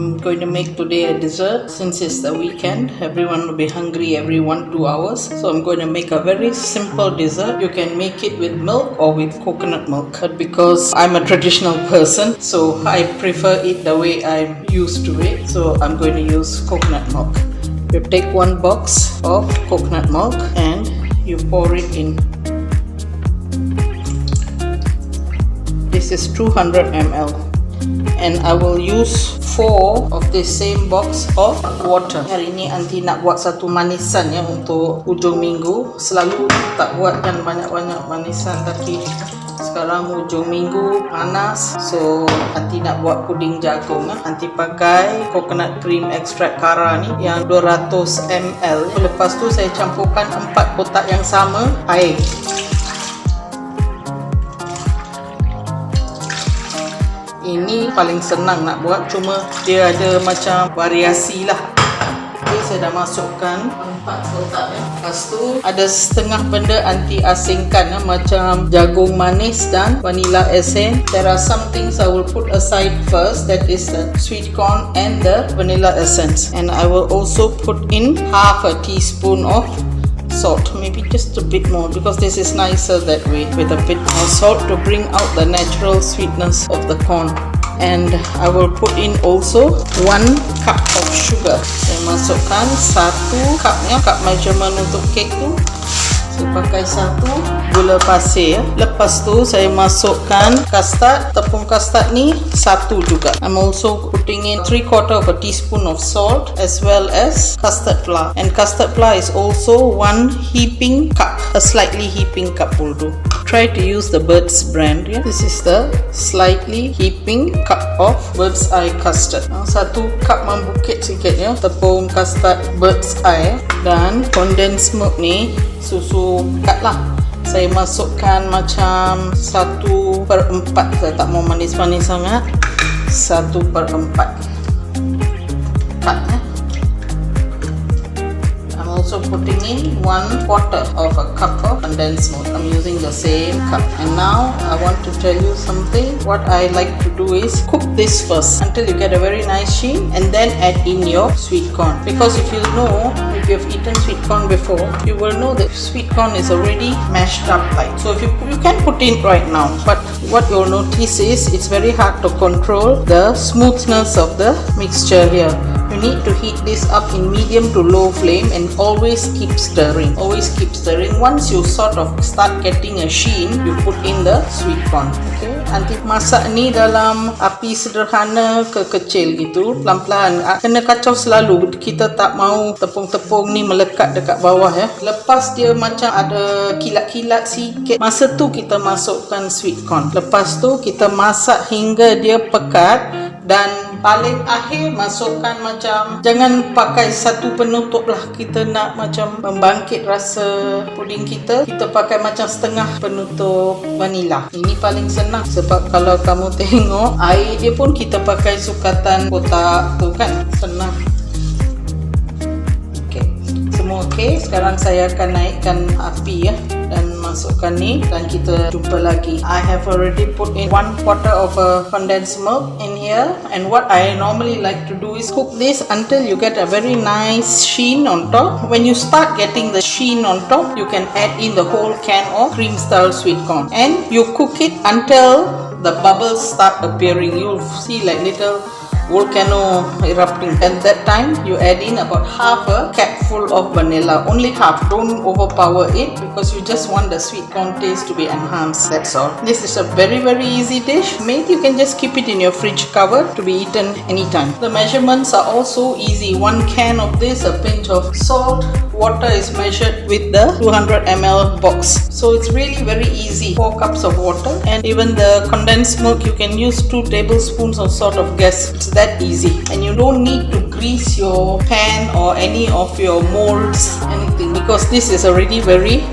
I'm going to make today a dessert. Since it's the weekend, everyone will be hungry every 1-2 hours. So I'm going to make a very simple dessert. You can make it with milk or with coconut milk. But because I'm a traditional person, so I prefer it the way I'm used to it. So I'm going to use coconut milk. You take 1 box of coconut milk and you pour it in. This is 200 ml. And I will use 4 of the same box of water. Hari ni Aunty nak buat satu manisan ya untuk hujung minggu. Selalu tak buat kan banyak-banyak manisan, tapi sekarang hujung minggu panas, so Aunty nak buat puding jagung. Aunty pakai coconut cream extract kara ni yang 200 ml. Lepas tu saya campurkan 4 kotak yang sama air. Ini paling senang nak buat, cuma dia ada macam variasi lah. Okay, saya dah masukkan 4 kotak ya. Lepas tu ada setengah benda Aunty asingkan macam jagung manis dan vanilla esen. There are some things I will put aside first, that is the sweet corn and the vanilla essence. And I will also put in half a teaspoon of salt, maybe just a bit more because this is nicer that way, with a bit more salt to bring out the natural sweetness of the corn. And I will put in also 1 cup of sugar. Saya masukkan 1 cupnya, cup measurement untuk kek tu. Saya pakai 1 gula pasir. Lepas tu saya masukkan kastad. Tepung kastad ni 1 juga. I'm also putting in 3/4 of a teaspoon of salt as well as custard flour. And custard flour is also 1 heaping cup. A slightly heaping cup will do. Try to use the Birds brand. Yeah? This is the slightly heaping cup of Birds eye custard. 1 cup membukit sikit ya, tepung kastad Birds eye. Dan condensed milk ni susu pekat lah. Saya masukkan macam 1/4. Saya tak mau manis-manis sangat. 1/4 pekat ya. Also putting in 1/4 of a cup of condensed milk. I'm using the same cup. And now I want to tell you something. What I like to do is cook this first until you get a very nice sheen, and then add in your sweet corn. Because if you know, if you've eaten sweet corn before, you will know that sweet corn is already mashed up light. So if you can put in right now, but what you'll notice is it's very hard to control the smoothness of the mixture here. You need to heat this up in medium to low flame and always keep stirring. Always keep stirring. Once you sort of start getting a sheen, you put in the sweet corn. Okay, Aunty masak ni dalam api sederhana ke kecil gitu, pelan-pelan. Kena kacau selalu. Kita tak mau tepung-tepung ni melekat dekat bawah ya. Lepas dia macam ada kilat-kilat sikit, masa tu kita masukkan sweet corn. Lepas tu kita masak hingga dia pekat. Dan paling akhir masukkan macam, jangan pakai satu penutup lah. Kita nak macam membangkit rasa puding kita, kita pakai macam setengah penutup vanila. Ini paling senang sebab kalau kamu tengok air dia pun kita pakai sukatan kotak tu kan, senang. Okay, semua okay. Sekarang saya akan naikkan api ya dan masukkan ni, dan kita jumpa lagi. I have already put in 1/4 of a condensed milk in here, and what I normally like to do is cook this until you get a very nice sheen on top. When you start getting the sheen on top, you can add in the whole can of cream style sweet corn, and you cook it until the bubbles start appearing. You'll see like little volcano erupting. At that time you add in about half a capful of vanilla, only half, don't overpower it because you just want the sweet corn taste to be enhanced. That's all. This is a very easy dish made. You can just keep it in your fridge cover to be eaten anytime. The measurements are also easy. 1 can of this, a pinch of salt, water is measured with the 200 ml box, so it's really very easy. 4 cups of water, and even the condensed milk you can use 2 tablespoons of sort of guess. It's that easy, and you don't need to grease your pan or any of your molds, anything, because this is already very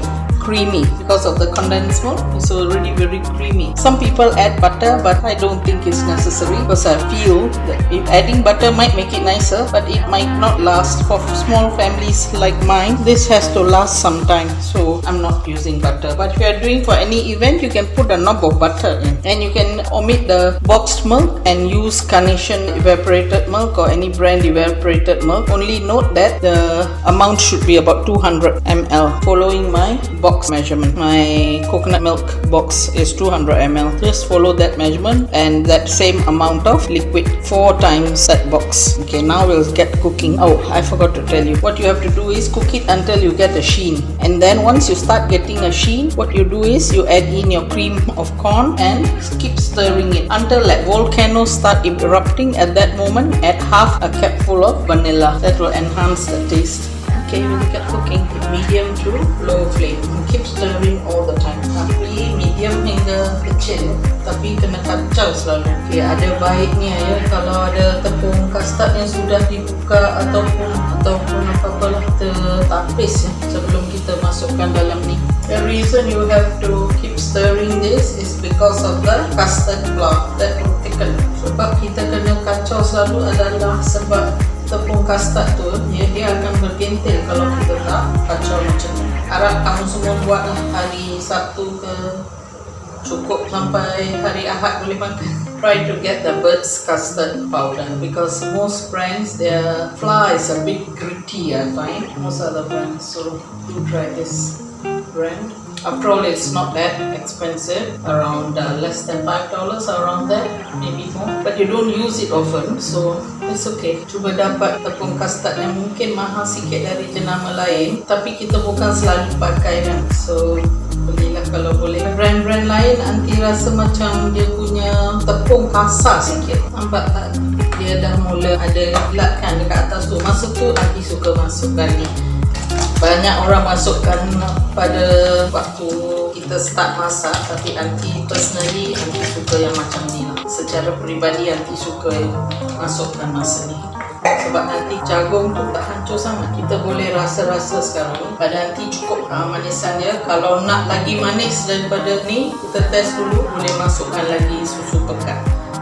creamy because of the condensed milk. It's already very creamy. Some people add butter, but I don't think it's necessary because I feel that if adding butter might make it nicer, but it might not last. For small families like mine, this has to last some time, so I'm not using butter. But if you are doing for any event, you can put a knob of butter in, and you can omit the boxed milk and use Carnation evaporated milk or any brand evaporated milk. Only note that the amount should be about 200 ml, following my box measurement. My coconut milk box is 200 ml. Just follow that measurement and that same amount of liquid, 4 times that box. Okay, now we'll get cooking. Oh, I forgot to tell you, what you have to do is cook it until you get a sheen, and then once you start getting a sheen, what you do is you add in your cream of corn and keep stirring it until like volcanoes start erupting. At that moment, add half a cupful of vanilla. That will enhance the taste. Okay, we'll get cooking with medium to low flame. Keep stirring all the time. Tapi medium hingga kecil, tapi kena kacau selalu. Okay, ada baiknya ya kalau ada tepung kastad yang sudah dibuka ataupun apa-apalah tertapis ya, sebelum kita masukkan dalam ni. The reason you have to keep stirring this is because of the custard flour that will thicken. Sebab kita kena kacau selalu adalah sebab tepung kastad tu dia akan bergentil kalau kita tak kacau macam ni. Harap kamu semua buatlah hari Sabtu ke, cukup sampai hari Ahad boleh makan. Try to get the Birds Custard Powder because most brands their flour is a bit gritty, I find, most other brands. So do try this brand. After all, it's not that expensive, around less than $5, around that, maybe more. But you don't use it often, so it's okay. Cuba dapat tepung kastad yang mungkin mahal sikit dari jenama lain, tapi kita bukan selalu pakai kan. So belilah kalau boleh. Brand-brand lain Aunty rasa macam dia punya tepung kasar sikit. Nampak tak? Dia dah mula ada lat kan dekat atas tu. Masa tu Aunty suka masukkan ni. Banyak orang masukkan pada waktu kita start masak, tapi Aunty personally Aunty suka yang macam ni lah. Secara peribadi Aunty suka masukkan masa ni sebab nanti jagung tu tak hancur sangat. Kita boleh rasa-rasa sekarang pada Aunty cukup manisan dia. Kalau nak lagi manis daripada ni, kita test dulu, boleh masukkan lagi susu pekat.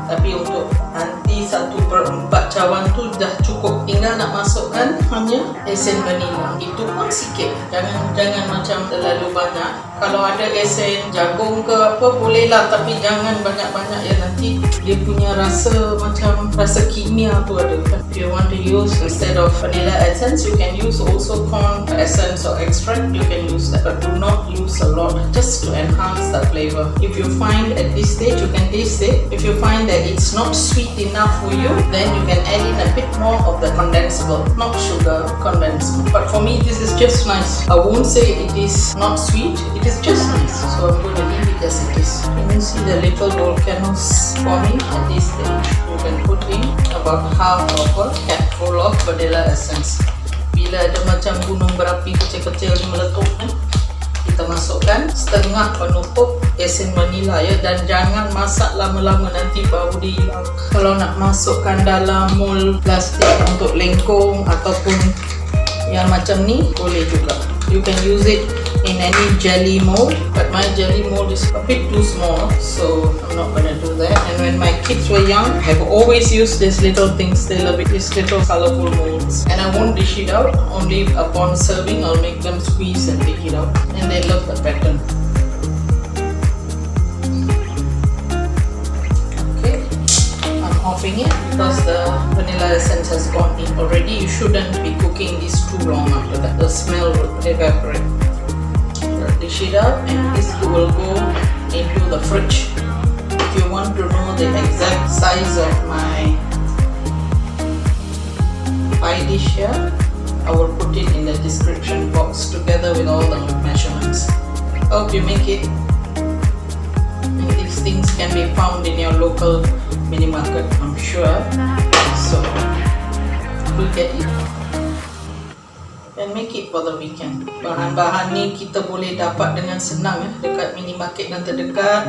Tapi untuk Aunty 1/4 cawan tu dah cukup. Tinggal nak masukkan hanya esen vanila. Itu pun sikit. Jangan macam terlalu banyak. Kalau ada esen jagung ke apa bolehlah, tapi jangan banyak-banyak ya, nanti dia punya rasa macam rasa kimia tu ada kan. If you want to use instead of vanilla essence, you can use also corn essence or extract. You can use that, but do not use a lot, just to enhance the flavor. If you find at this stage you can taste it. If you find that it's not sweet enough for you, then you can add in a bit more of the condensed milk, not sugar, condensed milk. But for me this is just nice. I won't say it is not sweet, it is just nice. So I'm going to leave it as it is. Can you see the little volcanoes forming at this stage? You can put in about half of a capful of vanilla essence. Bila ada macam gunung berapi kecil-kecil ni meletup ni, kita masukkan setengah penutup esen vanila ya, dan jangan masak lama-lama, nanti bau dia hilang. Kalau nak masukkan dalam mold plastik untuk lengkung ataupun yang macam ni boleh juga. You can use it in any jelly mold, but my jelly mold is a bit too small, so I'm not gonna do that. And when my kids were young, I've always used these little things. They love it, these little colorful molds. And I won't dish it out, only upon serving I'll make them squeeze and take it out. And they love the pattern. Okay, I'm offing it because the vanilla essence has gone in already. You shouldn't be cooking this too long after that. The smell will evaporate. Dish it up, and this will go into the fridge. If you want to know the exact size of my pie dish here, I will put it in the description box together with all the measurements. Hope you make it. And these things can be found in your local mini market, I'm sure. So we'll get it and make it for the weekend. Bahan-bahan ni kita boleh dapat dengan senang ya, dekat minimarket yang terdekat.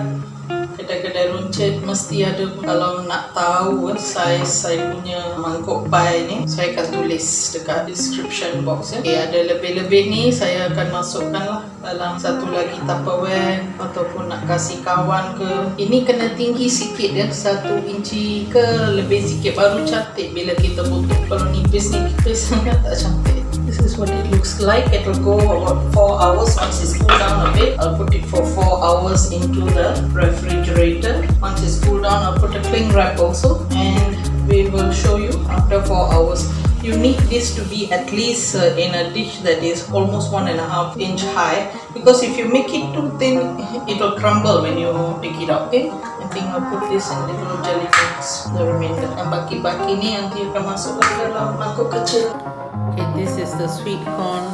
kedai-kedai runcit mesti ada. Kalau nak tahu saiz saya punya mangkuk pie ni, saya akan tulis dekat description box ya. Okay, ada lebih-lebih ni saya akan masukkan lah dalam satu lagi Tupperware, ataupun nak kasih kawan ke. Ini kena tinggi sikit ya, 1 inci ke lebih sikit baru cantik bila kita potong. Kalau nipis-nipis sangat tak cantik. This is what it looks like. It will go about 4 hours. Once it's cooled down a bit, I'll put it for 4 hours into the refrigerator. Once it's cooled down, I'll put a cling wrap also, and we will show you after 4 hours. You need this to be at least in a dish that is almost 1.5 inch high, because if you make it too thin, it will crumble when you pick it up. Okay, I think I'll put this in little jelly cakes, the remainder. Yang baki-baki ni nanti akan masuk ke dalam mangkuk kecil. Okay, this is the sweet corn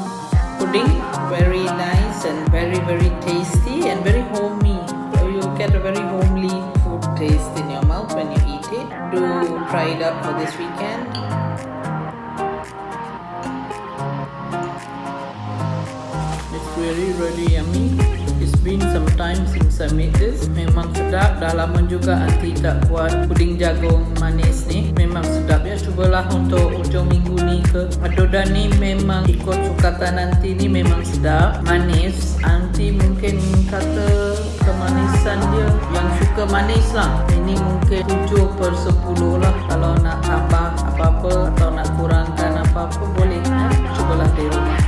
pudding. Very nice and very tasty and very homey. So you get a very homely food taste in your mouth when you eat it. Do try it up for this weekend. It's really yummy. It's been some time since I made this. Memang sedap. Dah lama juga Aunty tak buat puding jagung manis ni. Memang sedap ya. Cubalah untuk hujung minggu ni ke. Adonan ni memang ikut sukatan Aunty ni memang sedap. Manis. Aunty mungkin kata kemanisan dia yang suka manis lah. Ini mungkin 7/10 lah. Kalau nak tambah apa-apa atau nak kurangkan apa-apa boleh ya. Cubalah di rumah.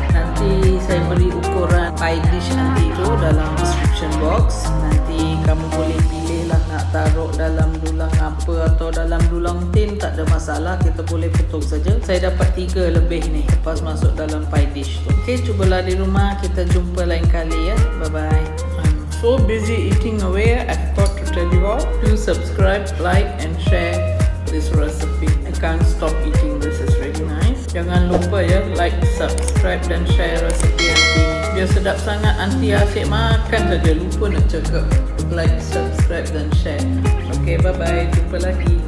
Nanti saya beri ukuran pie dish nanti tu dalam description box. Nanti kamu boleh pilih lah nak taruh dalam dulang apa atau dalam dulang tin, tak ada masalah, kita boleh potong saja. Saya dapat 3 lebih ni lepas masuk dalam pie dish tu. Okay, cubalah di rumah. Kita jumpa lain kali ya. Bye bye. I'm so busy eating away, I forgot to tell you all. Do subscribe, like and share this recipe. I can't stop eating this. Is really nice. Jangan lupa ya, like, subscribe dan share resipi Aunty. Dia sedap sangat. Aunty asyik makan saja, lupa nak cakap like, subscribe dan share. Okay, bye bye. Jumpa lagi.